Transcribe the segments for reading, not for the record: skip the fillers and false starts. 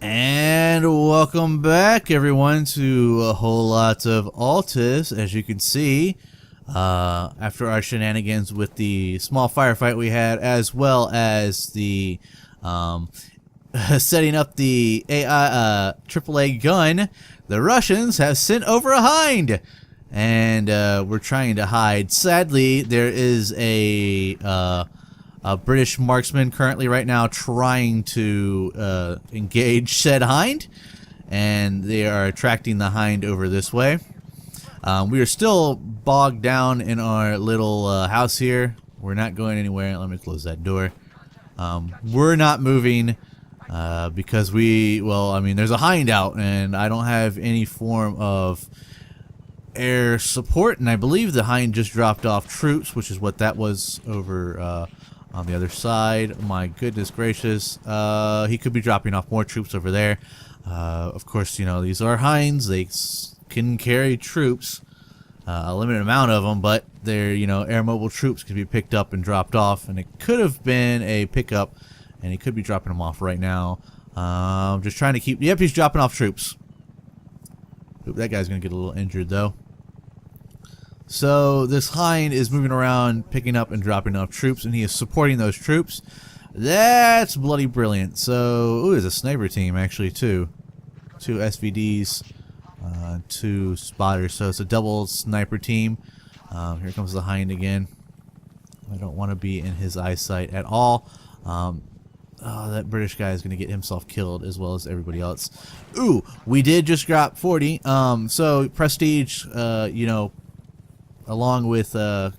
And welcome back, everyone, to a whole lot of Altis. As you can see, after our shenanigans with the small firefight we had, as well as the setting up the AI AAA gun, the Russians have sent over a hind, and we're trying to hide. Sadly, there is a British marksman currently right now trying to engage said hind, and they are attracting the hind over this way. We are still bogged down in our little house here. We're not going anywhere. Let me close that door. We're not moving because there's a hind out, and I don't have any form of air support, and I believe the hind just dropped off troops, which is what that was over on the other side. My goodness gracious. He could be dropping off more troops over there. Of course, you know, these are hinds. They can carry troops, a limited amount of them, but they're, you know, air mobile troops can be picked up and dropped off, and it could have been a pickup, and he could be dropping them off right now. Just trying to keep... Yep, he's dropping off troops. Oop, that guy's going to get a little injured, though. So this hind is moving around, picking up and dropping off troops, and he is supporting those troops. That's bloody brilliant. So, ooh, there's a sniper team actually too. 2 SVDs, 2 spotters. So it's a double sniper team. Here comes the hind again. I don't want to be in his eyesight at all. Oh, that British guy is going to get himself killed as well as everybody else. Ooh, we did just drop 40. So prestige, you know, along with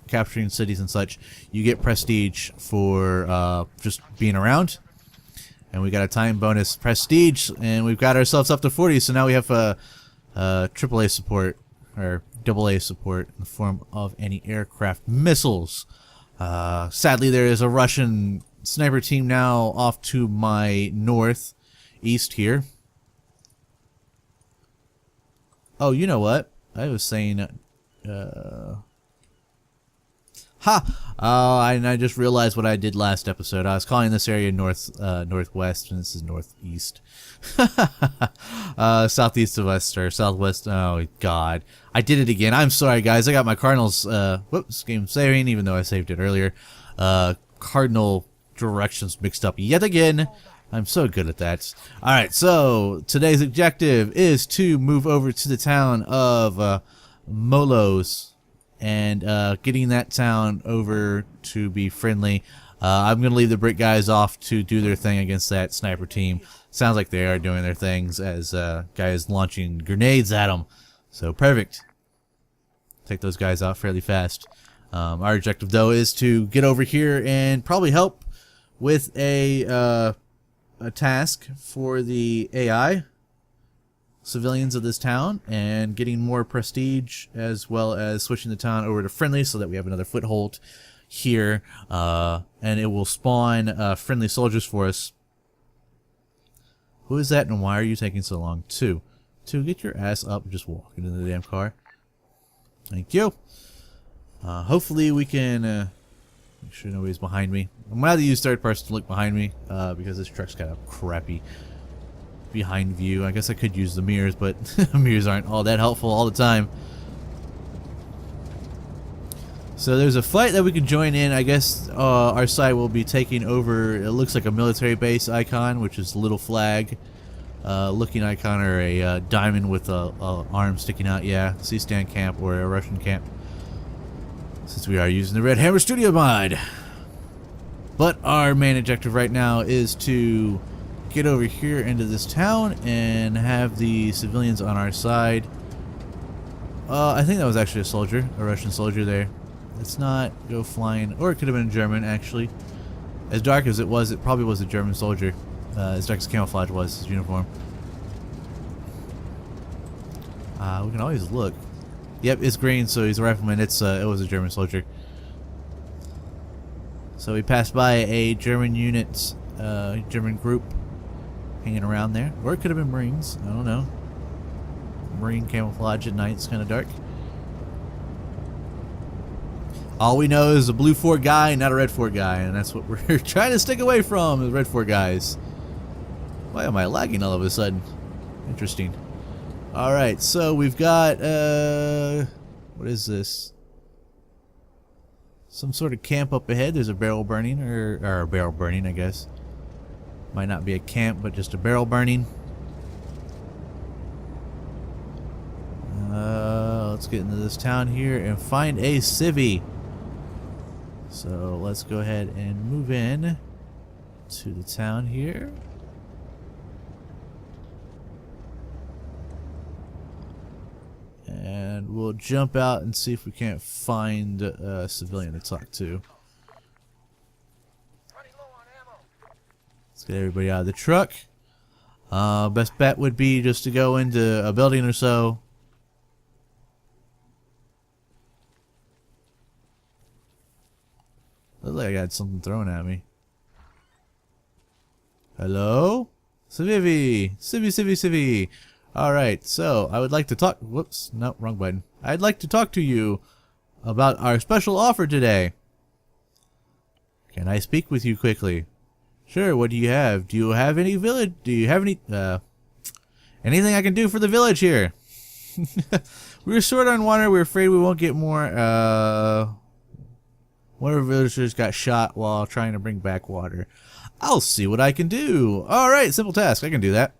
capturing cities and such, you get prestige for just being around. And we got a time bonus prestige, and we've got ourselves up to 40. So now we have AAA support, or AA support, in the form of anti-aircraft missiles. Sadly, there is a Russian sniper team now off to my northeast here. Oh, you know what? I was saying... I just realized what I did last episode. I was calling this area northwest, and this is northeast. Southeast of us, or southwest. Oh god, I did it again. I'm sorry, guys. I got my Cardinals. Whoops, game saving, even though I saved it earlier. Cardinal directions mixed up yet again. I'm so good at that. Alright, so today's objective is to move over to the town of Molos, and getting that town over to be friendly. I'm going to leave the Brit guys off to do their thing against that sniper team. Sounds like they are doing their things as guys launching grenades at them. So perfect. Take those guys out fairly fast. Our objective, though, is to get over here and probably help with a task for the AI civilians of this town, and getting more prestige, as well as switching the town over to friendly so that we have another foothold here, and it will spawn friendly soldiers for us. Who is that, and why are you taking so long? Two, get your ass up and just walk into the damn car. Thank you. Hopefully we can make sure nobody's behind me. I'm gonna have to use third person to look behind me because this truck's kind of crappy behind view. I guess I could use the mirrors, but mirrors aren't all that helpful all the time. So there's a fight that we can join in. I guess our side will be taking over, it looks like a military base icon, which is a little flag looking icon, or a diamond with a arm sticking out. Yeah, C-stand camp or a Russian camp, since we are using the Red Hammer Studio mod. But our main objective right now is to get over here into this town and have the civilians on our side. I think that was actually a soldier, a Russian soldier there. Let's not go flying, or it could have been a German actually. As dark as it was, it probably was a German soldier. As dark as camouflage was, his uniform. We can always look. Yep, it's green, so he's a rifleman. It was a German soldier. So we passed by a German unit, German group hanging around there. Or it could have been Marines. I don't know. Marine camouflage at night. It's kind of dark. All we know is a blue Ford guy, not a red Ford guy, and that's what we're trying to stick away from, the red Ford guys. Why am I lagging all of a sudden? Interesting. Alright, so we've got, what is this? Some sort of camp up ahead. There's a barrel burning, or a barrel burning, I guess. Might not be a camp, but just a barrel burning. Let's get into this town here and find a civvy. So let's go ahead and move in to the town here. And we'll jump out and see if we can't find a civilian to talk to. Let's get everybody out of the truck. Best bet would be just to go into a building or so. Looks like I got something thrown at me. Hello? Civvy! Civvy! Alright, so I would like to talk. Whoops, no, wrong button. I'd like to talk to you about our special offer today. Can I speak with you quickly? Sure, what do you have? Do you have any village? Do you have any, anything I can do for the village here? We're short on water. We're afraid we won't get more, one of our villagers got shot while trying to bring back water. I'll see what I can do. Alright, simple task. I can do that.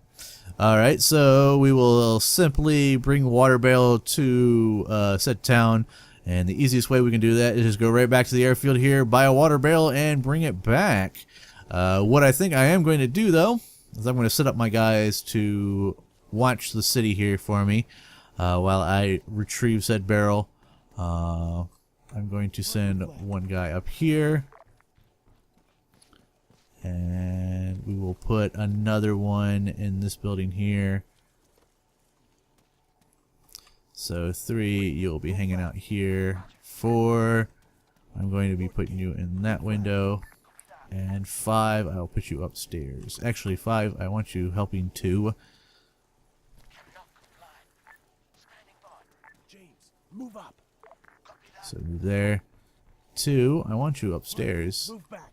Alright, so we will simply bring water barrel to said town. And the easiest way we can do that is just go right back to the airfield here, buy a water barrel, and bring it back. What I think I am going to do, though, is I'm going to set up my guys to watch the city here for me while I retrieve said barrel. I'm going to send one guy up here, and we will put another one in this building here. So 3, you'll be hanging out here. 4, I'm going to be putting you in that window. And 5, I'll put you upstairs. Actually, 5, I want you helping 2. Move up. So move there. 2, I want you upstairs. Move back.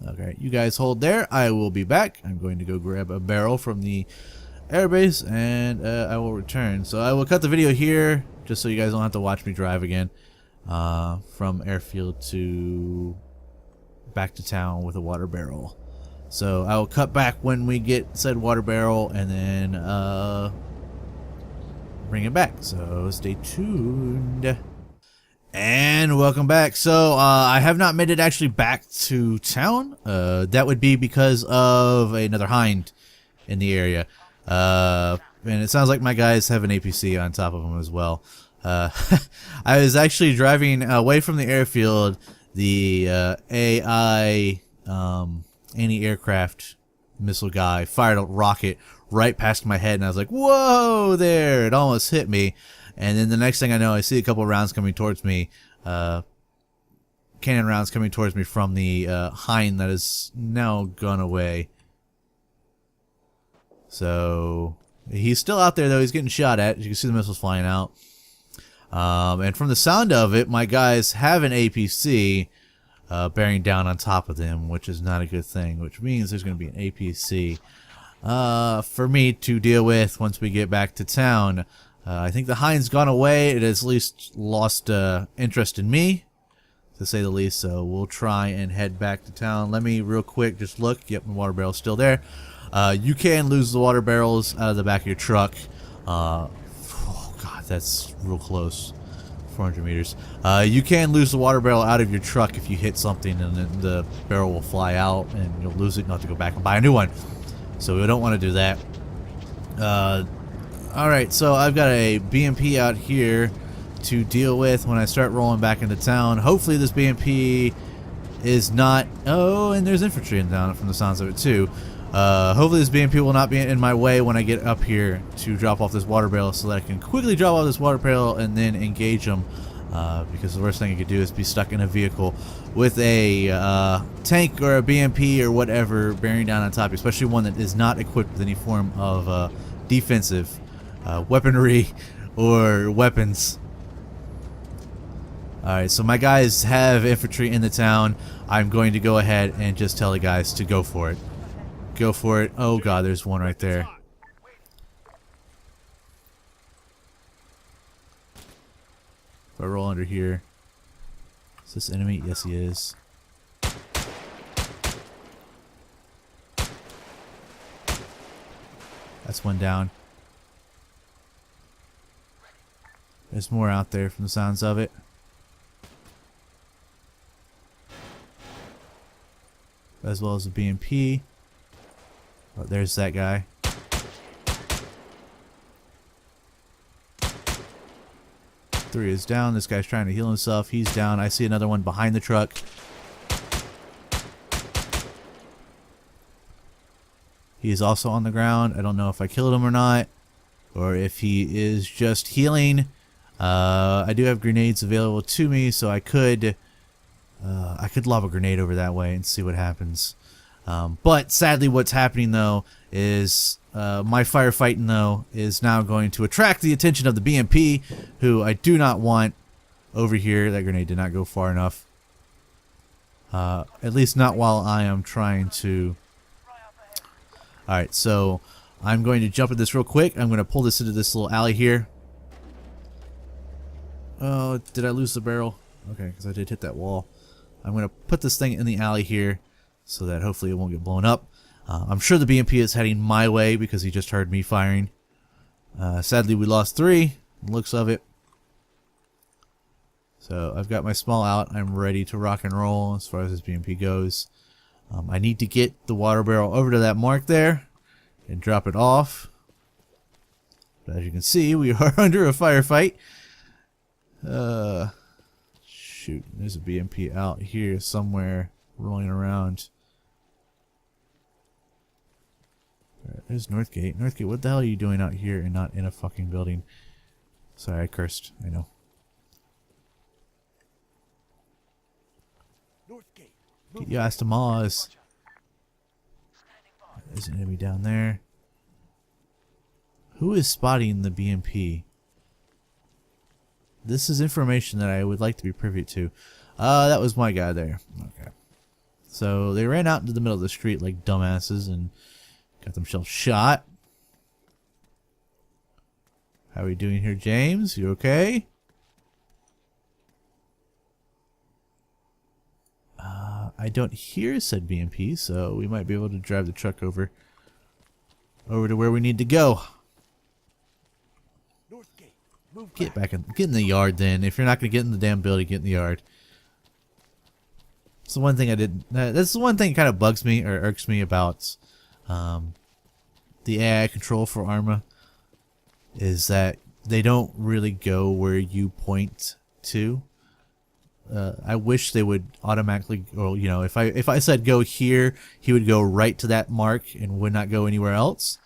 Okay, you guys hold there. I will be back. I'm going to go grab a barrel from the airbase, and I will return. So I will cut the video here, just so you guys don't have to watch me drive again from airfield to back to town with a water barrel. So I will cut back when we get said water barrel, and then bring it back. So stay tuned. And welcome back. So I have not made it actually back to town. That would be because of another hind in the area. And it sounds like my guys have an APC on top of them as well. I was actually driving away from the airfield. The AI anti-aircraft missile guy fired a rocket right past my head, and I was like, whoa there, it almost hit me. And then the next thing I know, I see a couple of rounds coming towards me, cannon rounds coming towards me from the hind that is now gone away. So he's still out there, though. He's getting shot at. You can see the missiles flying out. And from the sound of it, my guys have an APC bearing down on top of them, which is not a good thing, which means there's going to be an APC for me to deal with once we get back to town. I think the hind's gone away. It has at least lost interest in me, to say the least, so we'll try and head back to town. Let me real quick just look. Yep, the water barrel's still there. You can lose the water barrels out of the back of your truck. Oh god, that's real close. 400 meters. You can lose the water barrel out of your truck if you hit something, and then the barrel will fly out and you'll lose it and you'll have to go back and buy a new one. So we don't want to do that. Alright, so I've got a BMP out here to deal with when I start rolling back into town. Hopefully this BMP is not... Oh, and there's infantry in town from the sounds of it too. Hopefully this BMP will not be in my way when I get up here to drop off this water barrel, so that I can quickly drop off this water barrel and then engage them. Because the worst thing I could do is be stuck in a vehicle with a tank or a BMP or whatever bearing down on top, especially one that is not equipped with any form of defensive weaponry or weapons. Alright, so my guys have infantry in the town. I'm going to go ahead and just tell the guys to go for it. Go for it. Oh god, there's one right there. If I roll under here. Is this enemy? Yes, he is. That's one down. There's more out there from the sounds of it. As well as the BMP. Oh, there's that guy. Three is down. This guy's trying to heal himself. He's down. I see another one behind the truck. He is also on the ground. I don't know if I killed him or not, or if he is just healing. I do have grenades available to me, so I could lob a grenade over that way and see what happens. But sadly, what's happening though is my firefighting though is now going to attract the attention of the BMP, who I do not want over here. That grenade did not go far enough. At least not while I am trying to. Alright, so I'm going to jump at this real quick. I'm going to pull this into this little alley here. Oh, did I lose the barrel? Okay, because I did hit that wall. I'm going to put this thing in the alley here so that hopefully it won't get blown up. I'm sure the BMP is heading my way because he just heard me firing. Sadly, we lost 3. Looks of it. So I've got my small out. I'm ready to rock and roll as far as this BMP goes. I need to get the water barrel over to that mark there and drop it off. But as you can see, we are under a firefight. Shoot, there's a BMP out here somewhere rolling around. Right, there's Northgate. Northgate, what the hell are you doing out here and not in a fucking building? Sorry, I cursed. I know. Get your ass to Mars. There's an enemy down there. Who is spotting the BMP? This is information that I would like to be privy to. That was my guy there. Okay. So they ran out into the middle of the street like dumbasses and got themselves shot. How are we doing here, James? You okay? I don't hear said BMP, so we might be able to drive the truck over to where we need to go. Get back in, get in the yard then. If you're not gonna get in the damn building, get in the yard. It's the one thing I did. That's the one thing that kind of bugs me or irks me about the AI control for Arma, is that they don't really go where you point to. I wish they would automatically, or you know, if I said go here, he would go right to that mark and would not go anywhere else,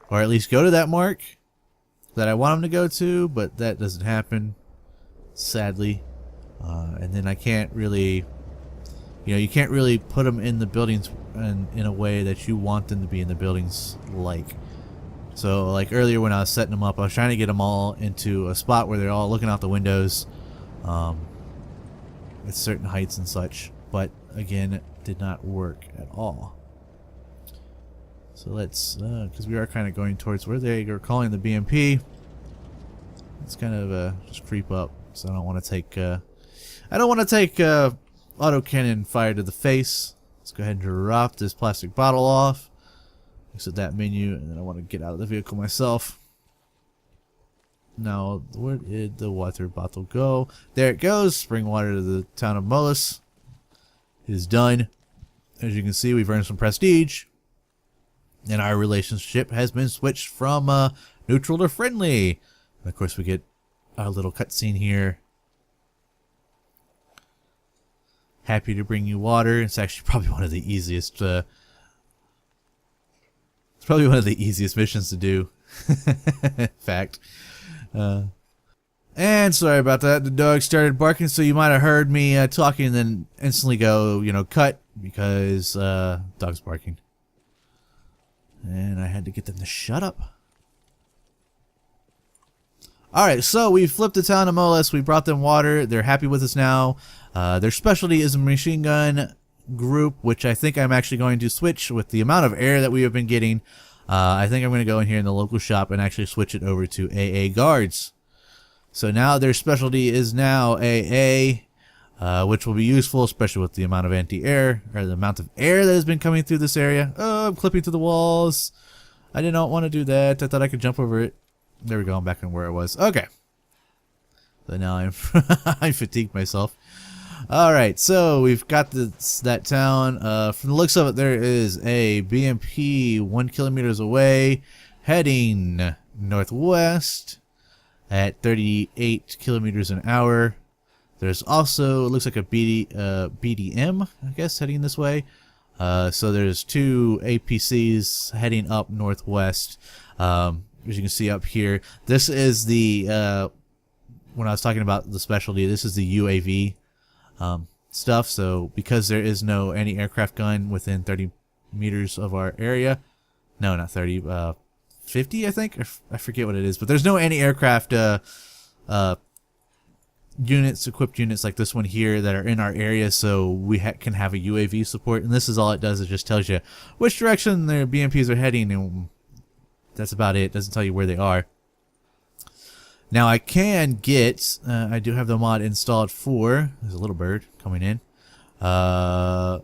or at least go to that mark that I want him to go to, but that doesn't happen, sadly. And then I can't really, you can't really put them in the buildings in a way that you want them to be in the buildings, like. So like earlier when I was setting them up, I was trying to get them all into a spot where they're all looking out the windows at certain heights and such, but again, it did not work at all. So let's, because we are kind of going towards where they are calling the BMP. Let's kind of just creep up. So I don't want to take, autocannon fire to the face. Let's go ahead and drop this plastic bottle off. Exit that menu, and then I want to get out of the vehicle myself. Now, where did the water bottle go? There it goes. Spring water to the town of Mullis. It is done. As you can see, we've earned some prestige. And our relationship has been switched from neutral to friendly. And of course, we get our little cutscene here. Happy to bring you water. It's actually probably one of the easiest. It's probably one of the easiest missions to do. Fact. And sorry about that. The dog started barking, so you might have heard me talking and then instantly go, cut because dog's barking. And I had to get them to shut up. Alright, so we flipped the town of Moles. We brought them water. They're happy with us now. Their specialty is a machine gun group, which I think I'm actually going to switch with the amount of air that we have been getting. I think I'm going to go in here in the local shop and actually switch it over to AA guards. So now their specialty is now AA, which will be useful, especially with the amount of anti-air, or the amount of air that has been coming through this area. Oh, I'm clipping to the walls. I did not want to do that. I thought I could jump over it. There we go. I'm back in where I was. Okay. So now I'm I fatigued myself. Alright, so we've got that town. From the looks of it, there is a BMP 1 kilometers away, heading northwest at 38 kilometers an hour. There's also, it looks like a BDM, I guess, heading this way. So there's 2 APCs heading up northwest. As you can see up here, this is the, when I was talking about the specialty, this is the UAV stuff. So because there is no anti-aircraft gun within 30 meters of our area, no, not 30, 50, I think, I forget what it is, but there's no anti-aircraft units, equipped units like this one here that are in our area, so we can have a UAV support. And this is all it does, it just tells you which direction their BMPs are heading, and that's about it. It doesn't tell you where they are. Now I can get, I do have the mod installed for, there's a little bird coming in, or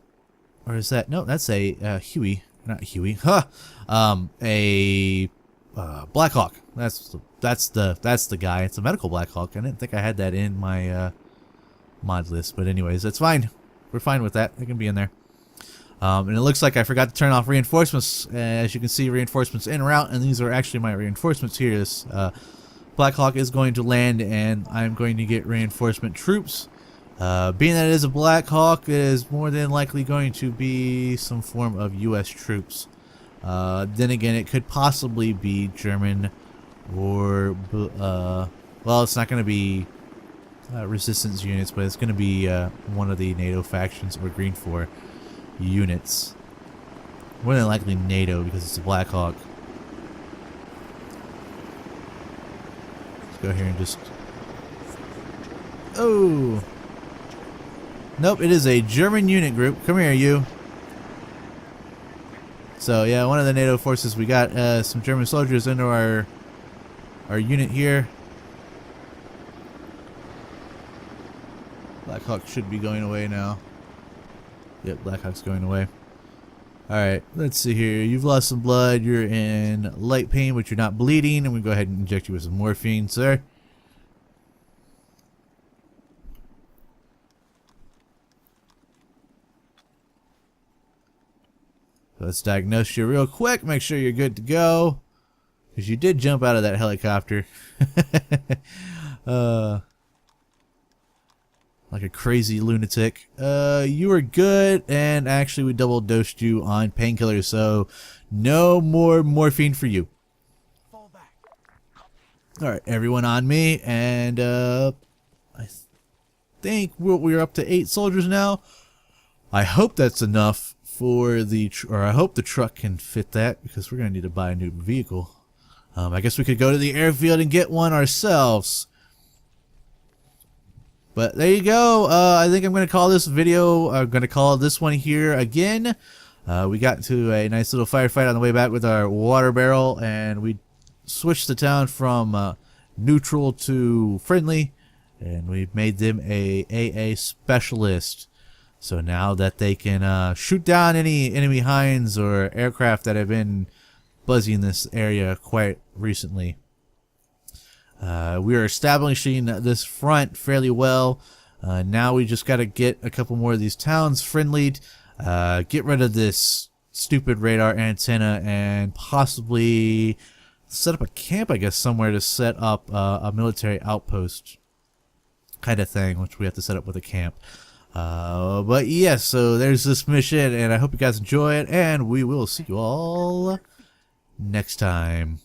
is that, no, that's a Huey, not Huey, huh, a Blackhawk. That's the guy. It's a medical Blackhawk. I didn't think I had that in my mod list, but anyways, that's fine. We're fine with that. It can be in there. And it looks like I forgot to turn off reinforcements. As you can see, reinforcements en route, and these are actually my reinforcements here. This Blackhawk is going to land, and I'm going to get reinforcement troops. Being that it is a Blackhawk, it is more than likely going to be some form of U.S. troops. Then again, it could possibly be German or, well, it's not going to be resistance units, but it's going to be one of the NATO factions or Green 4 units. More than likely NATO, because it's a Blackhawk. Let's go here and just... Oh! Nope, it is a German unit group. Come here, you. So yeah, one of the NATO forces, we got some German soldiers into our unit here. Blackhawk should be going away now. Yep, Blackhawk's going away. Alright, let's see here. You've lost some blood. You're in light pain, but you're not bleeding. And we go ahead and inject you with some morphine, sir. So let's diagnose you real quick. Make sure you're good to go. Because you did jump out of that helicopter. Like a crazy lunatic. You were good, and actually we double dosed you on painkillers, so no more morphine for you. Alright, everyone on me, and I think we're up to 8 soldiers now. I hope that's enough for the, or I hope the truck can fit that, because we're going to need to buy a new vehicle. I guess we could go to the airfield and get one ourselves. But there you go. I think I'm going to call this video, I'm going to call this one here again. We got to a nice little firefight on the way back with our water barrel, and we switched the town from neutral to friendly, and we've made them a AA specialist. So now that they can shoot down any enemy hinds or aircraft that have been buzzing this area quite recently. We are establishing this front fairly well. Now we just got to get a couple more of these towns friendly, get rid of this stupid radar antenna, and possibly set up a camp, I guess, somewhere to set up a military outpost kind of thing, which we have to set up with a camp. But yeah, so there's this mission, and I hope you guys enjoy it, and we will see you all next time.